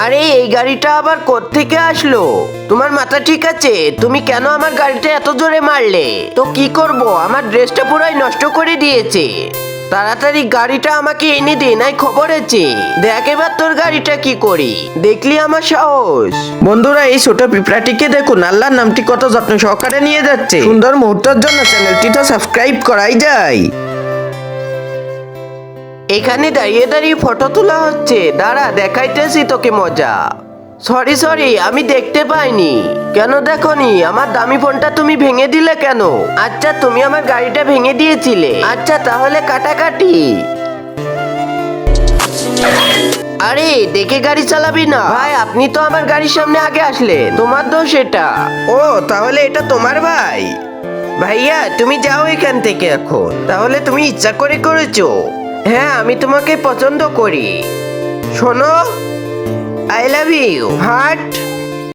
আরে এই গাড়িটা আবার কোত্থেকে আসলো? তোমার মাথা ঠিক আছে? তুমি কেন আমার গাড়িটা এত জোরে মারলে? তো কি করব, আমার ড্রেসটা পুরাই নষ্ট করে দিয়েছে। তাড়াতাড়ি গাড়িটা আমাকে এনে দে, নাই খবর আছে। দেখ এবার তোর গাড়িটা কি করি। দেখলি আমার সাহস? বন্ধুরা, এই ছোট পিঁপড়াটিকে দেখুন, আল্লাহর নামটি কত যত্ন সহকারে নিয়ে যাচ্ছে। সুন্দর মুহূর্তের জন্য চ্যানেলটি তো সাবস্ক্রাইব করাই যায়। এখানে দাঁড়িয়ে দাঁড়িয়ে ফটো তোলা হচ্ছে, দাঁড়া দেখাইতেছি তোকে মজা। সরি, আমি দেখতে পাইনি। কেন দেখনি? আমার দামি ফোনটা তুমি ভেঙে দিলে কেন? আচ্ছা, তুমি আমার গাড়িটা ভেঙে দিয়েছিলে। আচ্ছা, তাহলে কাটাকাটি। আরে দেখে গাড়ি চালাবি না ভাই, আপনি তো আমার গাড়ির সামনে আগে আসলেন, তোমার দোষ এটা। ও তাহলে এটা তোমার ভাই? ভাইয়া তুমি যাও এখান থেকে এখন। তাহলে তুমি ইচ্ছা করে করেছো? হ্যাঁ, আমি তোমাকে পছন্দ করি। শোনো, আই লাভ ইউ হার্ট।